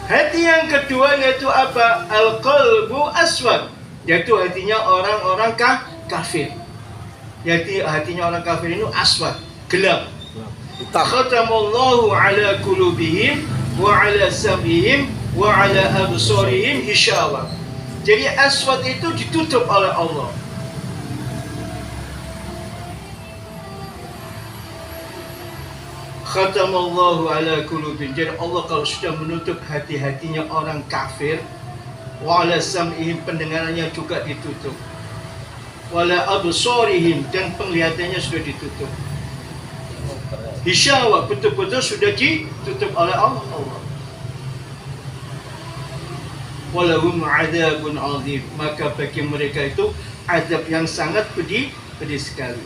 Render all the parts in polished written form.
Hati yang kedua yaitu apa? Al-qalbu aswad, yaitu hatinya orang-orang kafir. Yaitu hatinya orang kafir itu aswad, gelap. Khatamallahu ala qulubihim wa ala sam'ihim wa ala absarihim hishawa. Jadi aswad itu ditutup oleh Allah. Khatamallahu ala qulubihim. Jadi Allah kalau sudah menutup hati-hatinya orang kafir, wa ala sam'ihim, pendengarannya juga ditutup. Wa ala absarihim, dan penglihatannya sudah ditutup. Hisyawa, betul-betul sudah ditutup oleh Allah. Walahum adzabun adzim, maka bagi mereka itu azab yang sangat pedih sekali.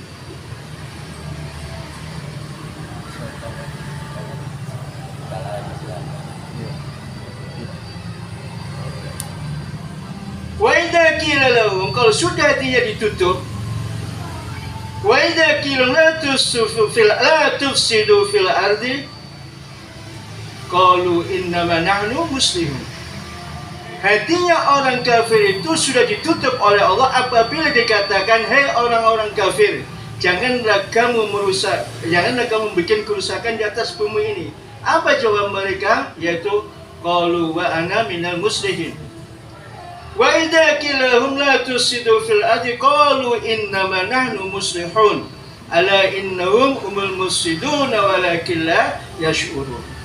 Wa idza qila lahum, kalau sudah hatinya ditutup, wa idza qila la tufsidu fil ardi qalu innama nahnu muslimun. Hatinya orang kafir itu sudah ditutup oleh Allah apabila dikatakan, hei orang-orang kafir, janganlah kamu merusak, janganlah kamu bikin kerusakan di atas bumi ini. Apa jawab mereka? Yaitu qalu wa ana minal muslimin. Wa idza qila hum la tusidu fil ardi qalu innama nahnu muslihun ala innahum humul mufsiduna walakin la yash'urun.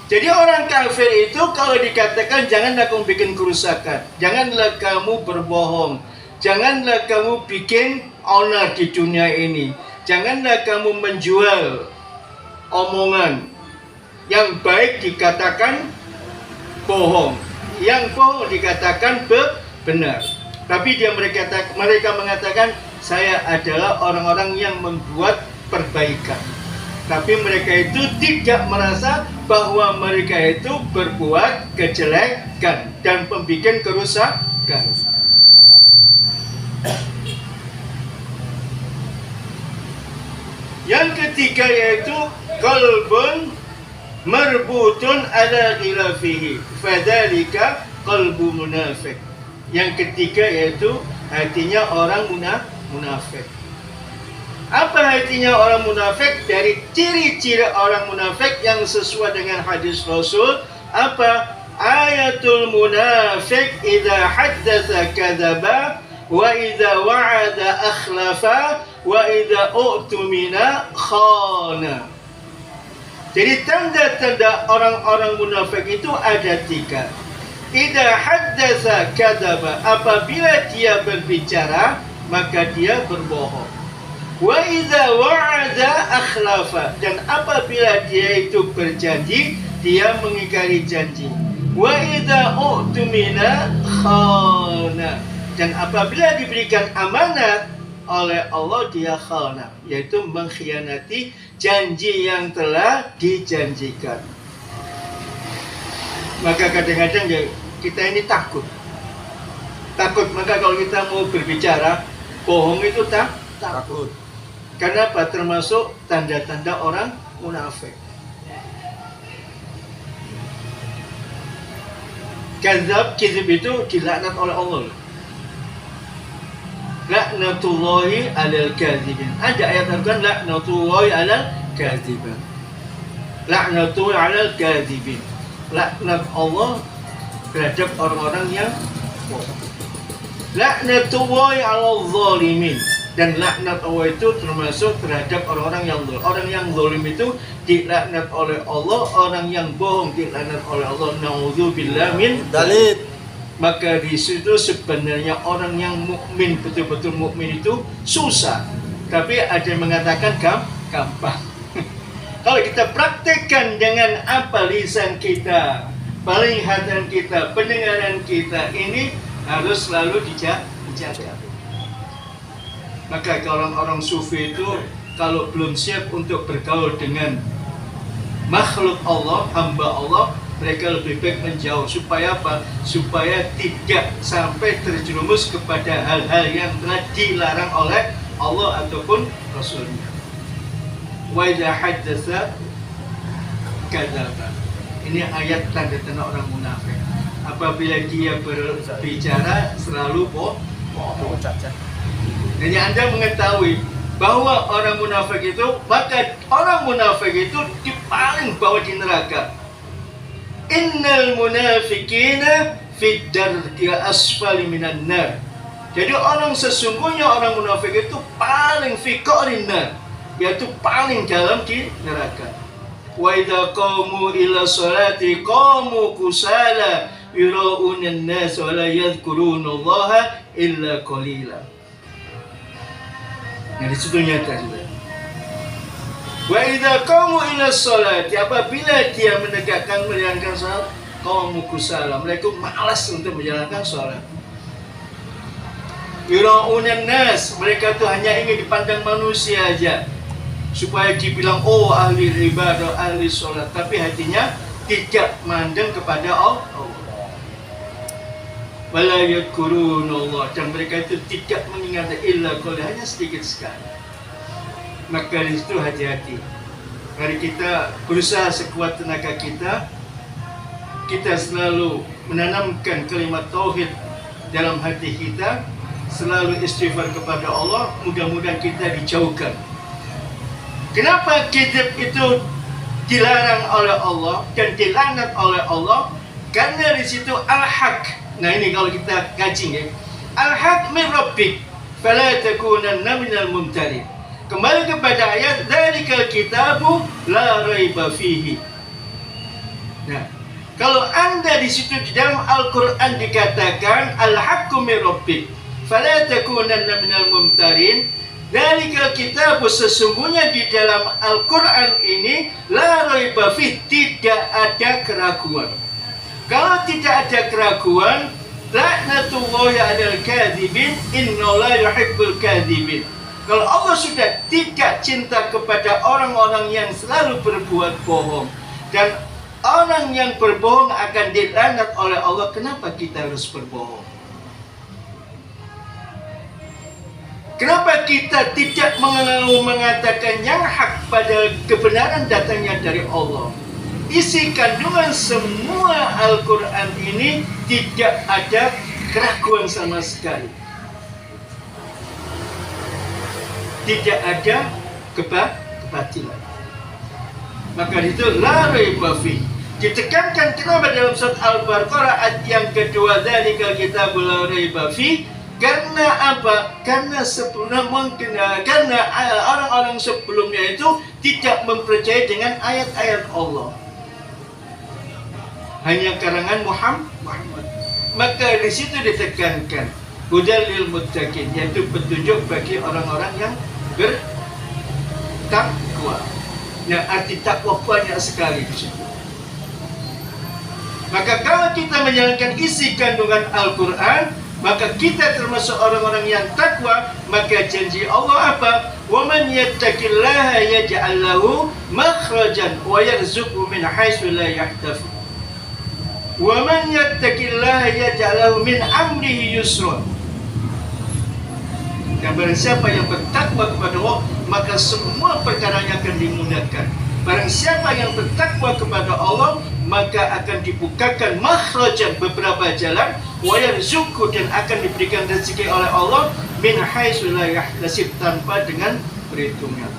Jadi orang kafir itu kalau dikatakan janganlah kamu bikin kerusakan, janganlah kamu berbohong, janganlah kamu bikin onar di dunia ini, janganlah kamu menjual omongan. Yang baik dikatakan bohong, yang bohong dikatakan benar. Tapi mereka mengatakan saya adalah orang-orang yang membuat perbaikan. Tapi mereka itu tidak merasa bahwa mereka itu berbuat kejelekan dan membuat kerusakan. Yang ketiga yaitu qalbun marbutun ala khilafihi fadzalika qalbu munafik. Yang ketiga yaitu hatinya orang munafik. Apa hatinya orang munafik? Dari ciri-ciri orang munafik yang sesuai dengan hadis Rasul, apa? Ayatul munafik idza haddatsa kadzaba wa idza wa'ada akhlafa wa idza u'tumina khana. Jadi tanda-tanda orang-orang munafik itu ada 3. Idza haddatsa kadzaba, apabila dia berbicara maka dia berbohong. Wa idza wa'ada akhlafa, dan apabila dia itu berjanji dia mengingkari janji. Wa idza u'tumina khana, dan apabila diberikan amanat oleh Allah dia khana, yaitu mengkhianati janji yang telah dijanjikan. Maka kadang-kadang ya, kita ini takut. Maka kalau kita mau berbicara bohong itu takut. Kenapa? Termasuk tanda-tanda orang munafik. Kizib itu dilaknat oleh Allah. Laknatullahi alal kadzibin. Ada ayat Al-Quran laknatullahi alal kadzibin. Laknatullahi alal kadzibin. Laknat Allah terhadap orang-orang yang bohong. Laknatullahi alal zalimin. Dan laknat Allah itu termasuk terhadap orang-orang yang zalim. Orang yang zalim itu dilaknat oleh Allah, orang yang bohong dilaknat oleh Allah. Nauzubillah min dzalik. Maka di situ sebenarnya orang yang mukmin, betul-betul mukmin itu susah. Tapi ada yang mengatakan gampang. Kalau kita praktekkan dengan apa lisan kita, penglihatan kita, pendengaran kita, ini harus selalu dijaga. Maka orang-orang sufi itu kalau belum siap untuk bergaul dengan makhluk Allah, hamba Allah, mereka lebih baik menjauh. Supaya apa? Supaya tidak sampai terjerumus kepada hal-hal yang telah dilarang oleh Allah ataupun Rasulnya. Wa idza haddatsa kadzaba. Ini ayat tanda-tanda orang munafik. Apabila dia berbicara selalu bohong. Jadi Anda mengetahui bahwa orang munafik itu, maka orang munafik itu di paling bawah di neraka. Innal munafiqina fid darki asfali minan nar. Jadi sesungguhnya orang munafik itu paling fi qa'rin nar, yaitu paling dalam di neraka. Wa idza qamu ila sholati qamu kusala yura'una an-nas wa la yadhkuruna Allah illa qalila. Nah, di situ nyata juga. Wa idza qamu ila sholati, apabila dia menjalankan salat, qamu kusala, mereka malas untuk menjalankan salat. Yura'una an-nas, mereka tuh hanya ingin dipandang manusia aja, supaya dibilang oh ahli ibadah, ahli sholat, tapi hatinya tidak mandang kepada Allah. Wala yadhkurunallah, dan mereka itu tidak mengingat illa qalil, hanya sedikit sekali. Maka dari itu hati-hati. Mari kita berusaha sekuat tenaga kita, kita selalu menanamkan kalimat tauhid dalam hati kita, selalu istighfar kepada Allah, mudah-mudahan kita dijauhkan. Kenapa kadzib itu dilarang oleh Allah dan dilaknat oleh Allah? Karena di situ al-haq. Nah, ini kalau kita kaji ya. Al-haq min rabbik fala takunanna minal mumtarin. Kembali kepada ayat dzalikal kitabu la raiba fihi. Nah, kalau Anda di situ di dalam Al-Qur'an dikatakan al-haqqu min rabbik fala takunanna minal mumtarin, dzalikal kitabu, sesungguhnya di dalam Al-Qur'an ini la raiba fihi, tidak ada keraguan. Kalau tidak ada keraguan, laknatullahi 'alal kadzibin, innallaha yuhibbul kadzibin. Kalau Allah sudah tidak cinta kepada orang-orang yang selalu berbuat bohong, dan orang yang berbohong akan dilaknat oleh Allah, kenapa kita harus berbohong? Kenapa kita tidak mengatakan yang hak pada kebenaran datangnya dari Allah? Isi kandungan semua Al-Quran ini tidak ada keraguan sama sekali. Tidak ada kebatilan. Maka itu la raiba fi. Ditekankan kenapa dalam surat Al-Baqarah ayat yang kedua, dzalikal kitabu la raiba fi. Karena apa? Karena karena orang-orang sebelumnya itu tidak mempercayai dengan ayat-ayat Allah. Hanya karangan Muhammad. Maka di situ ditekankan hudal lil muttaqin, yaitu petunjuk bagi orang-orang yang bertakwa. Yang arti takwa banyak sekali di situ. Maka kalau kita menjalankan isi kandungan Al-Qur'an, maka kita termasuk orang-orang yang takwa. Maka janji Allah apa? Wa man yattaqillaha yaj'al lahu makhrajan wa yarzuqhu min haitsu la yahtasib. Wa man yattaqillaha yaj'al lahu min amrihi yusra. Dan barang siapa yang bertakwa kepada Allah, maka semua perkaranya akan dimudahkan. Barang siapa yang bertakwa kepada Allah, maka akan dibukakan makhrajan, beberapa jalan, wa yarzuqhu, dan akan diberikan rezeki oleh Allah min haitsu la yahtasib, tanpa dengan perhitungan.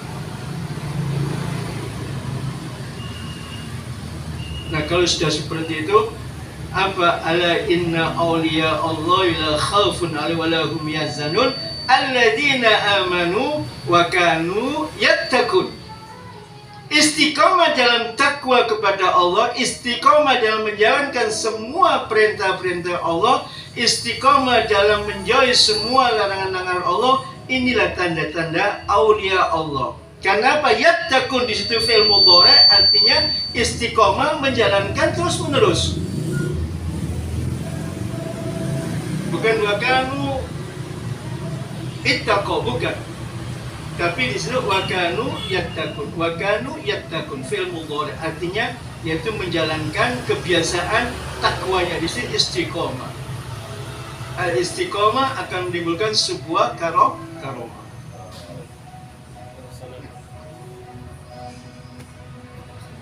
Nah, kalau sudah seperti itu, apa? Ala inna awliya Allah la khaufun 'alaihim wa la hum yahzanun alladzina amanu wa kanu yattaqun. Istiqomah dalam takwa kepada Allah, istiqomah dalam menjalankan semua perintah-perintah Allah, istiqomah dalam menjauhi semua larangan-larangan Allah, inilah tanda-tanda aulia Allah. Karena apa? Yattaqun di situ fi'il mudhari, artinya istiqomah menjalankan terus-menerus. Bukan wakanu ittaqo, bukan. Tapi di sini wakanu yattaqun fi'il mudhari, artinya yaitu menjalankan kebiasaan takwanya. Di sini istiqomah. Al-istiqomah akan menimbulkan sebuah karomah.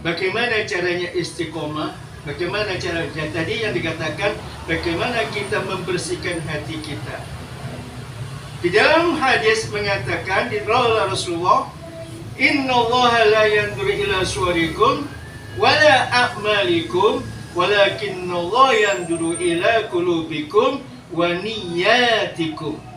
Bagaimana caranya istiqomah? Bagaimana cara tadi yang dikatakan bagaimana kita membersihkan hati kita. Di dalam hadis mengatakan di Rasulullah, "Innallaha la yanzuru ila suwarikum wala a'malikum, walakinnallaha yanzuru ila qulubikum wa niyyatikum."